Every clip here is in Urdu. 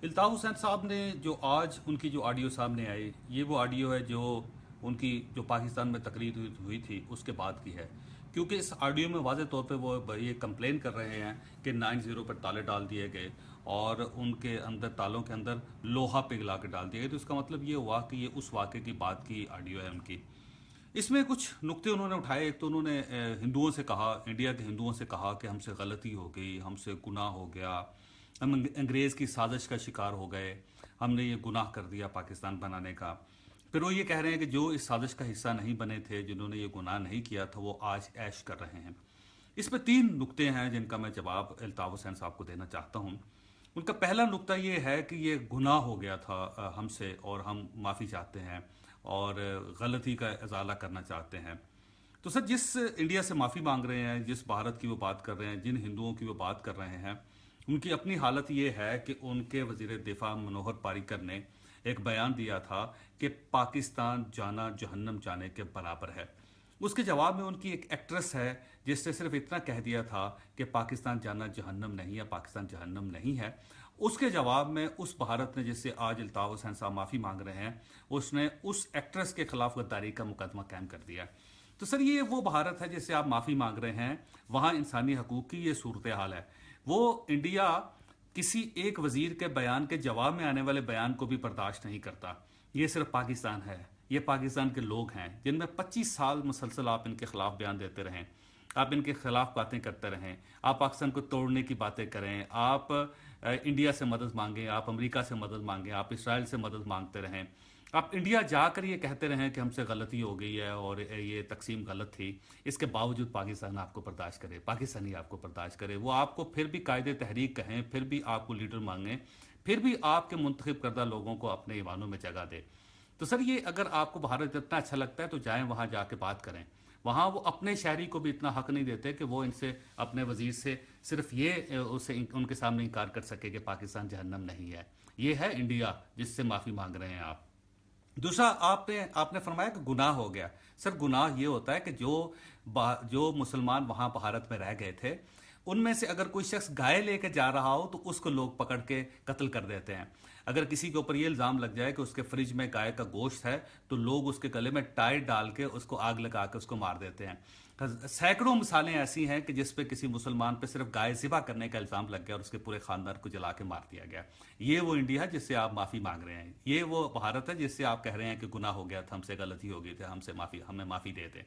الطاف حسین صاحب نے جو آج ان کی جو آڈیو سامنے آئی، یہ وہ آڈیو ہے جو ان کی جو پاکستان میں تقریر ہوئی تھی اس کے بعد کی ہے، کیونکہ اس آڈیو میں واضح طور پہ وہ یہ کمپلین کر رہے ہیں کہ 90 پر تالے ڈال دیے گئے اور ان کے اندر تالوں کے اندر لوہا پگھلا کے ڈال دیا گیا، تو اس کا مطلب یہ ہوا کہ یہ اس واقعے کی بات کی آڈیو ہے ان کی۔ اس میں کچھ نقطے انہوں نے اٹھائے۔ ایک تو انہوں نے ہندوؤں سے کہا، انڈیا کے ہندوؤں سے کہا کہ ہم سے غلطی ہو گئی، ہم سے گناہ ہو گیا، ہم انگریز کی سازش کا شکار ہو گئے، ہم نے یہ گناہ کر دیا پاکستان بنانے کا۔ پھر وہ یہ کہہ رہے ہیں کہ جو اس سازش کا حصہ نہیں بنے تھے، جنہوں نے یہ گناہ نہیں کیا تھا، وہ آج عیش کر رہے ہیں۔ اس میں 3 نقطے ہیں جن کا میں جواب الطاف حسین صاحب کو دینا چاہتا ہوں۔ ان کا پہلا نقطہ یہ ہے کہ یہ گناہ ہو گیا تھا ہم سے، اور ہم معافی چاہتے ہیں اور غلطی کا ازالہ کرنا چاہتے ہیں۔ تو سر، جس انڈیا سے معافی مانگ رہے ہیں، جس بھارت کی وہ بات کر رہے ہیں، جن ہندوؤں کی وہ بات کر رہے ہیں، ان کی اپنی حالت یہ ہے کہ ان کے وزیر دفاع منوہر پاریکر نے ایک بیان دیا تھا کہ پاکستان جانا جہنم جانے کے برابر ہے۔ اس کے جواب میں ان کی ایک ایکٹریس ہے جس نے صرف اتنا کہہ دیا تھا کہ پاکستان جانا جہنم نہیں ہے، پاکستان جہنم نہیں ہے۔ اس کے جواب میں اس بھارت نے جس سے آج الطاف حسین صاحب معافی مانگ رہے ہیں، اس نے اس ایکٹریس کے خلاف غداری کا مقدمہ قائم کر دیا۔ تو سر، یہ وہ بھارت ہے جس سے آپ معافی مانگ رہے ہیں، وہاں انسانی حقوق کی یہ صورتحال ہے۔ وہ انڈیا کسی ایک وزیر کے بیان کے جواب میں آنے والے بیان کو بھی برداشت نہیں کرتا۔ یہ صرف پاکستان ہے، یہ پاکستان کے لوگ ہیں جن میں 25 سال مسلسل آپ ان کے خلاف بیان دیتے رہیں، آپ ان کے خلاف باتیں کرتے رہیں، آپ پاکستان کو توڑنے کی باتیں کریں، آپ انڈیا سے مدد مانگیں، آپ امریکہ سے مدد مانگیں، آپ اسرائیل سے مدد مانگتے رہیں، آپ انڈیا جا کر یہ کہتے رہیں کہ ہم سے غلطی ہو گئی ہے اور یہ تقسیم غلط تھی۔ اس کے باوجود پاکستان آپ کو برداشت کرے، پاکستانی آپ کو برداشت کرے، وہ آپ کو پھر بھی قائد تحریک کہیں، پھر بھی آپ کو لیڈر مانگیں، پھر بھی آپ کے منتخب کردہ لوگوں کو اپنے ایوانوں میں جگہ دے۔ تو سر، یہ اگر آپ کو بھارت اتنا اچھا لگتا ہے تو جائیں وہاں جا کے بات کریں۔ وہاں وہ اپنے شہری کو بھی اتنا حق نہیں دیتے کہ وہ ان سے، اپنے وزیر سے صرف یہ اسے ان کے سامنے انکار کر سکے کہ پاکستان جہنم نہیں ہے۔ یہ ہے انڈیا جس سے معافی مانگ رہے ہیں آپ۔ دوسرا، آپ نے فرمایا کہ گناہ ہو گیا۔ سر، گناہ یہ ہوتا ہے کہ جو مسلمان وہاں بھارت میں رہ گئے تھے، ان میں سے اگر کوئی شخص گائے لے کے جا رہا ہو تو اس کو لوگ پکڑ کے قتل کر دیتے ہیں۔ اگر کسی کے اوپر یہ الزام لگ جائے کہ اس کے فریج میں گائے کا گوشت ہے، تو لوگ اس کے گلے میں ٹائر ڈال کے اس کو آگ لگا کے اس کو مار دیتے ہیں۔ سینکڑوں مثالیں ایسی ہیں کہ جس پہ کسی مسلمان پہ صرف گائے ذبح کرنے کا الزام لگ گیا اور اس کے پورے خاندان کو جلا کے مار دیا گیا۔ یہ وہ انڈیا ہے جس سے آپ معافی مانگ رہے ہیں، یہ وہ بھارت ہے جس سے آپ کہہ رہے ہیں کہ گناہ ہو گیا تھا، ہم سے غلطی ہو گئی تھی، ہمیں معافی دے دیں۔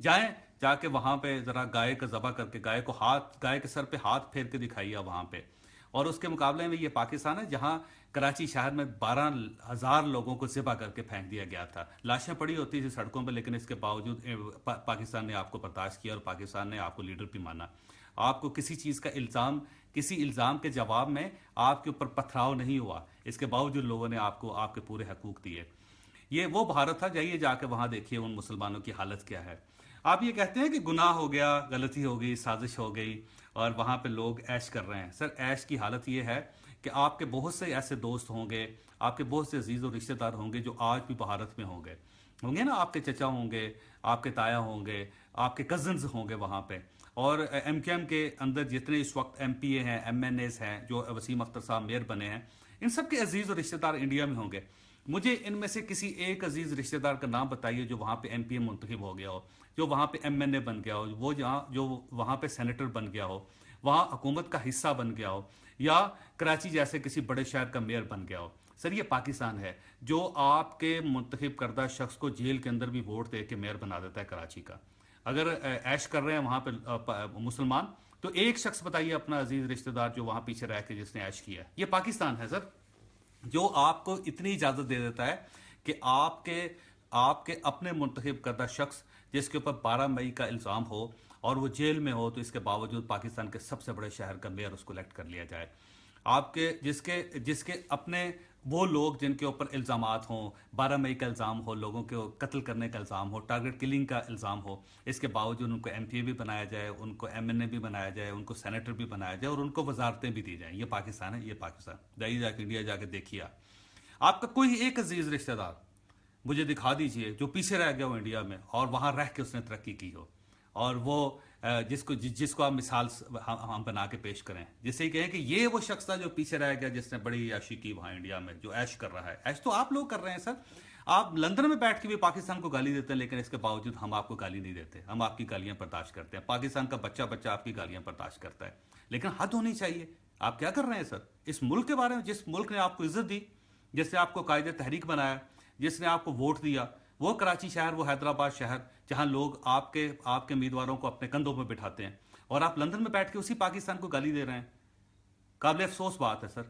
جائیں، جا کے وہاں پہ ذرا گائے کا ذبح کر کے گائے کے سر پہ ہاتھ پھیر کے دکھائیے وہاں پہ۔ اور اس کے مقابلے میں یہ پاکستان ہے جہاں کراچی شہر میں 12,000 لوگوں کو ذبح کر کے پھینک دیا گیا تھا، لاشیں پڑی ہوتی تھی سڑکوں پہ، لیکن اس کے باوجود پاکستان نے آپ کو برداشت کیا اور پاکستان نے آپ کو لیڈر بھی مانا۔ آپ کو کسی چیز کا الزام، کسی الزام کے جواب میں آپ کے اوپر پتھراؤ نہیں ہوا، اس کے باوجود لوگوں نے آپ کو آپ کے پورے حقوق دیے۔ یہ وہ بھارت تھا، جائیے جا کے وہاں دیکھیے ان مسلمانوں کی حالت کیا ہے۔ آپ یہ کہتے ہیں کہ گناہ ہو گیا، غلطی ہو گئی، سازش ہو گئی اور وہاں پہ لوگ عیش کر رہے ہیں۔ سر، عیش کی حالت یہ ہے کہ آپ کے بہت سے ایسے دوست ہوں گے، آپ کے بہت سے عزیز و رشتہ دار ہوں گے جو آج بھی بھارت میں ہوں گے نا، آپ کے چچا ہوں گے، آپ کے تایا ہوں گے، آپ کے کزنز ہوں گے وہاں پہ، اور ایم کیو ایم کے اندر جتنے اس وقت ایم پی اے ہیں، ایم این ایز ہیں، جو وسیم اختر صاحب میئر بنے ہیں، ان سب کے عزیز و رشتہ دار انڈیا میں ہوں گے۔ مجھے ان میں سے کسی ایک عزیز رشتہ دار کا نام بتائیے جو وہاں پہ ایم پی اے منتخب ہو گیا ہو، جو وہاں پہ ایم این اے بن گیا ہو، جو وہاں پہ سینیٹر بن گیا ہو، وہاں حکومت کا حصہ بن گیا ہو، یا کراچی جیسے کسی بڑے شہر کا میئر بن گیا ہو۔ سر، یہ پاکستان ہے جو آپ کے منتخب کردہ شخص کو جیل کے اندر بھی ووٹ دے کے میئر بنا دیتا ہے کراچی کا۔ اگر عیش کر رہے ہیں وہاں پہ مسلمان، تو ایک شخص بتائیے اپنا عزیز رشتہ دار جو وہاں پیچھے رہ کے جس نے عیش کیا ہے۔ یہ پاکستان ہے سر، جو آپ کو اتنی اجازت دے دیتا ہے کہ آپ کے اپنے منتخب کردہ شخص جس کے اوپر 12 مئی کا الزام ہو اور وہ جیل میں ہو، تو اس کے باوجود پاکستان کے سب سے بڑے شہر کا میئر اس کو الیکٹ کر لیا جائے۔ آپ کے جس کے اپنے وہ لوگ جن کے اوپر الزامات ہوں، 12 مئی کا الزام ہو، لوگوں کے قتل کرنے کا الزام ہو، ٹارگٹ کلنگ کا الزام ہو، اس کے باوجود ان کو ایم پی اے بھی بنایا جائے، ان کو ایم این اے بھی بنایا جائے، ان کو سینیٹر بھی بنایا جائے اور ان کو وزارتیں بھی دی جائیں۔ یہ پاکستان ہے، یہ پاکستان۔ جائیے جا کے انڈیا جا کے دیکھیے آپ کا کوئی ایک عزیز رشتہ دار مجھے دکھا دیجئے جو پیچھے رہ گیا ہو انڈیا میں اور وہاں رہ کے اس نے ترقی کی ہو، اور وہ جس کو آپ مثال ہم بنا کے پیش کریں، جس سے کہیں کہ یہ وہ شخص تھا جو پیچھے رہ گیا، جس نے بڑی عیاشی کی وہاں انڈیا میں، جو عیش کر رہا ہے۔ عیش تو آپ لوگ کر رہے ہیں سر، آپ لندن میں بیٹھ کے بھی پاکستان کو گالی دیتے ہیں، لیکن اس کے باوجود ہم آپ کو گالی نہیں دیتے، ہم آپ کی گالیاں برداشت کرتے ہیں، پاکستان کا بچہ بچہ آپ کی گالیاں برداشت کرتا ہے، لیکن حد ہونی چاہیے۔ آپ کیا کر رہے ہیں سر اس ملک کے بارے میں؟ جس ملک نے آپ کو عزت دی، جس نے آپ کو قائد تحریک بنایا، جس نے آپ کو ووٹ دیا، وہ کراچی شہر، وہ حیدرآباد شہر، جہاں لوگ آپ کے امیدواروں کو اپنے کندھوں پہ بٹھاتے ہیں، اور آپ لندن میں بیٹھ کے اسی پاکستان کو گالی دے رہے ہیں۔ قابل افسوس بات ہے سر،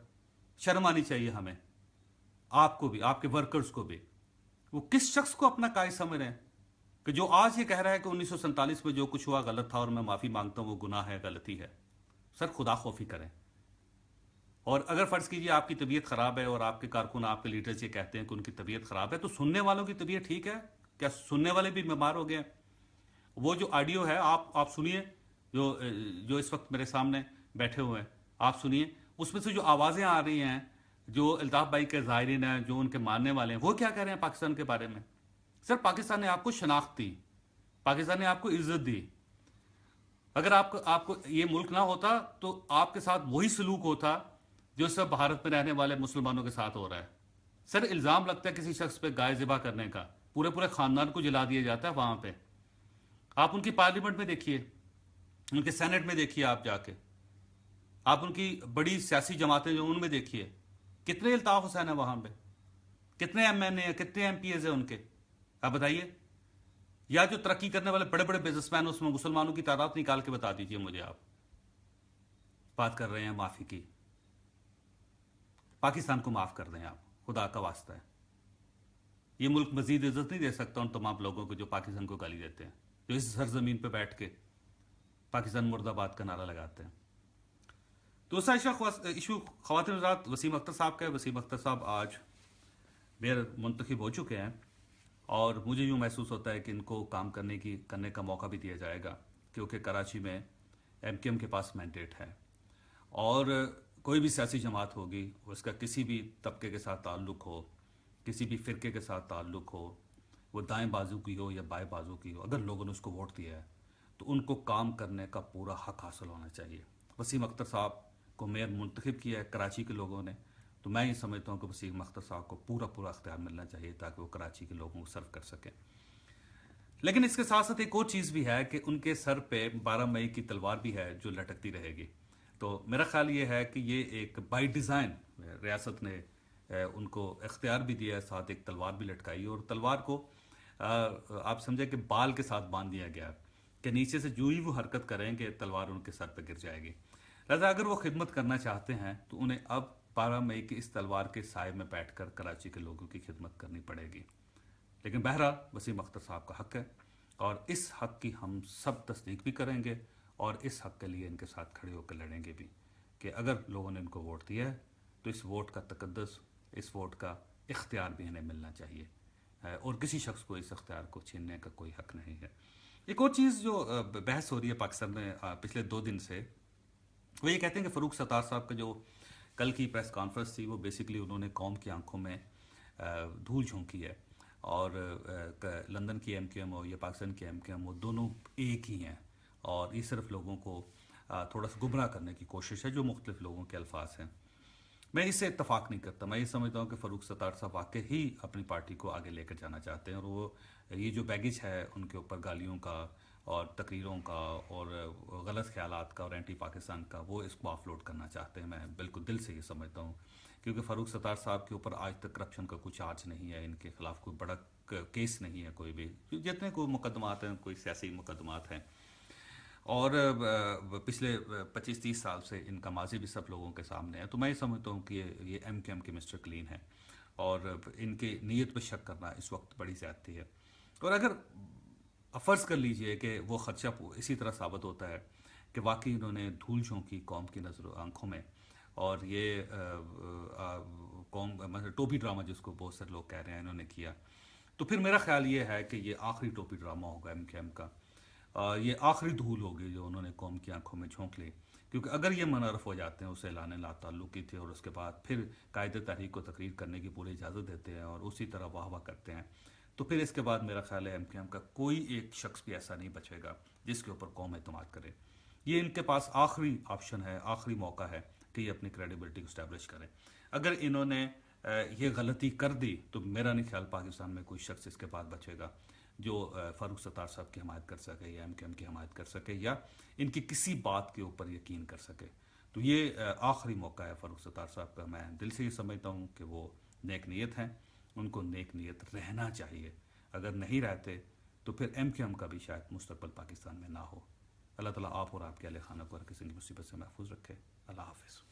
شرم آنی چاہیے ہمیں، آپ کو بھی، آپ کے ورکرز کو بھی۔ وہ کس شخص کو اپنا قائد سمجھ رہے ہیں کہ جو آج یہ کہہ رہا ہے کہ 1947 میں جو کچھ ہوا غلط تھا اور میں معافی مانگتا ہوں، وہ گناہ ہے، غلطی ہے؟ سر خدا خوفی کریں۔ اور اگر فرض کیجیے آپ کی طبیعت خراب ہے اور آپ کے کارکن، آپ کے لیڈرز یہ کہتے ہیں کہ ان کی طبیعت خراب ہے، تو سننے والوں کی طبیعت ٹھیک ہے کیا؟ سننے والے بھی بیمار ہو گئے ہیں؟ وہ جو آڈیو ہے آپ سنیے، جو اس وقت میرے سامنے بیٹھے ہوئے ہیں، آپ سنیے، اس میں سے جو آوازیں آ رہی ہیں، جو الطاف بھائی کے زائرین ہیں، جو ان کے ماننے والے ہیں، وہ کیا کہہ رہے ہیں پاکستان کے بارے میں؟ سر پاکستان نے آپ کو شناخت دی، پاکستان نے آپ کو عزت دی۔ اگر آپ کو یہ ملک نہ ہوتا تو آپ کے ساتھ وہی سلوک ہوتا جو سب بھارت میں رہنے والے مسلمانوں کے ساتھ ہو رہا ہے۔ سر الزام لگتا ہے کسی شخص پہ گائے ذبح کرنے کا، پورے پورے خاندان کو جلا دیا جاتا ہے وہاں پہ۔ آپ ان کی پارلیمنٹ میں دیکھیے، ان کے سینٹ میں دیکھیے، آپ جا کے آپ ان کی بڑی سیاسی جماعتیں جو ان میں دیکھیے، کتنے الطاف حسین ہیں وہاں پہ، کتنے ایم این اے ہیں، کتنے ایم پی ایز ہیں ان کے، آپ بتائیے۔ یا جو ترقی کرنے والے بڑے بڑے بزنس مین، اس میں مسلمانوں کی تعداد نکال کے بتا دیجیے مجھے۔ آپ بات کر رہے ہیں معافی کی، پاکستان کو معاف کر دیں آپ، خدا کا واسطہ ہے۔ یہ ملک مزید عزت نہیں دے سکتا ان تمام لوگوں کو جو پاکستان کو گالی دیتے ہیں، جو اس سرزمین پہ بیٹھ کے پاکستان مرد آباد کا نعرہ لگاتے ہیں۔ دوسرا ایشو خواتین حضرات وسیم اختر صاحب کا ہے۔ وسیم اختر صاحب آج میئر منتخب ہو چکے ہیں، اور مجھے یوں محسوس ہوتا ہے کہ ان کو کام کرنے کا موقع بھی دیا جائے گا، کیونکہ کراچی میں ایم کیو ایم کے پاس مینڈیٹ ہے، اور کوئی بھی سیاسی جماعت ہوگی، اس کا کسی بھی طبقے کے ساتھ تعلق ہو، کسی بھی فرقے کے ساتھ تعلق ہو، وہ دائیں بازو کی ہو یا بائیں بازو کی ہو، اگر لوگوں نے اس کو ووٹ دیا ہے تو ان کو کام کرنے کا پورا حق حاصل ہونا چاہیے۔ وسیم اختر صاحب کو میئر منتخب کیا ہے کراچی کے لوگوں نے، تو میں یہ سمجھتا ہوں کہ وسیم اختر صاحب کو پورا اختیار ملنا چاہیے تاکہ وہ کراچی کے لوگوں کو سرو کر سکیں۔ لیکن اس کے ساتھ ساتھ ایک اور چیز بھی ہے کہ ان کے سر پہ 12 مئی کی تلوار بھی ہے جو لٹکتی رہے گی۔ تو میرا خیال یہ ہے کہ یہ ایک بائی ڈیزائن ریاست نے ان کو اختیار بھی دیا ہے، ساتھ ایک تلوار بھی لٹکائی، اور تلوار کو آپ سمجھیں کہ بال کے ساتھ باندھ دیا گیا کہ نیچے سے جو ہی وہ حرکت کریں گے تلوار ان کے سر پہ گر جائے گی۔ لہٰذا اگر وہ خدمت کرنا چاہتے ہیں تو انہیں اب 12 مئی کی اس تلوار کے سائے میں بیٹھ کر کراچی کے لوگوں کی خدمت کرنی پڑے گی۔ لیکن بہرحال وسیم اختر صاحب کا حق ہے، اور اس حق کی ہم سب تصدیق بھی کریں گے، اور اس حق کے لیے ان کے ساتھ کھڑے ہو کر لڑیں گے بھی، کہ اگر لوگوں نے ان کو ووٹ دیا ہے تو اس ووٹ کا تقدس، اس ووٹ کا اختیار بھی انہیں ملنا چاہیے، اور کسی شخص کو اس اختیار کو چھیننے کا کوئی حق نہیں ہے۔ ایک اور چیز جو بحث ہو رہی ہے پاکستان میں پچھلے 2 دن سے، وہ یہ کہتے ہیں کہ فاروق ستار صاحب کا جو کل کی پریس کانفرنس تھی، وہ بیسیکلی انہوں نے قوم کی آنکھوں میں دھول جھونکی ہے، اور لندن کی ایم کیو ایم ہو یا پاکستان کی ایم کیو ایم ہو، دونوں ایک ہی ہیں، اور یہ صرف لوگوں کو تھوڑا سا گمراہ کرنے کی کوشش ہے، جو مختلف لوگوں کے الفاظ ہیں۔ میں اس سے اتفاق نہیں کرتا، میں یہ سمجھتا ہوں کہ فاروق ستار صاحب واقعی ہی اپنی پارٹی کو آگے لے کر جانا چاہتے ہیں، اور وہ یہ جو بیگیج ہے ان کے اوپر گالیوں کا اور تقریروں کا اور غلط خیالات کا اور اینٹی پاکستان کا، وہ اس کو آف لوڈ کرنا چاہتے ہیں۔ میں بالکل دل سے یہ سمجھتا ہوں، کیونکہ فاروق ستار صاحب کے اوپر آج تک کرپشن کا کوئی چارج نہیں ہے، ان کے خلاف کوئی بڑا کیس نہیں ہے، کوئی بھی، جتنے کوئی مقدمات ہیں، کوئی سیاسی مقدمات ہیں، اور پچھلے 25-30 سال سے ان کا ماضی بھی سب لوگوں کے سامنے ہے۔ تو میں یہ سمجھتا ہوں کہ یہ ایم کیو ایم کے مسٹر کلین ہے، اور ان کی نیت پہ شک کرنا اس وقت بڑی زیادتی ہے۔ اور اگر فرض کر لیجئے کہ وہ خدشہ اسی طرح ثابت ہوتا ہے کہ واقعی انہوں نے دھول جھونکی قوم کی آنکھوں میں، اور یہ قوم مطلب ٹوپی ڈرامہ جس کو بہت سارے لوگ کہہ رہے ہیں انہوں نے کیا، تو پھر میرا خیال یہ ہے کہ یہ آخری ٹوپی ڈرامہ ہوگا ایم کیو ایم کا، یہ آخری دھول ہوگی جو انہوں نے قوم کی آنکھوں میں جھونک لی۔ کیونکہ اگر یہ منحرف ہو جاتے ہیں، اسے اعلان لا تعلقی تھے، اور اس کے بعد پھر قائد تحریک کو تقریر کرنے کی پوری اجازت دیتے ہیں اور اسی طرح واہ واہ کرتے ہیں، تو پھر اس کے بعد میرا خیال ہے MQM کا کوئی ایک شخص بھی ایسا نہیں بچے گا جس کے اوپر قوم اعتماد کرے. یہ ان کے پاس آخری آپشن ہے، آخری موقع ہے کہ یہ اپنی کریڈیبلٹی کو اسٹیبلش کریں. اگر انہوں نے یہ غلطی کر دی تو میرا نہیں خیال پاکستان میں کوئی شخص اس کے بعد بچے گا جو فاروق ستار صاحب کی حمایت کر سکے یا MQM کی حمایت کر سکے یا ان کی کسی بات کے اوپر یقین کر سکے. تو یہ آخری موقع ہے فاروق ستار صاحب کا. میں دل سے یہ سمجھتا ہوں کہ وہ نیک نیت ہیں، ان کو نیک نیت رہنا چاہیے. اگر نہیں رہتے تو پھر MQM کا بھی شاید مستقبل پاکستان میں نہ ہو. اللہ تعالیٰ آپ اور آپ کے اہل خانہ کو ہر قسم کی مصیبت سے محفوظ رکھے. اللہ حافظ.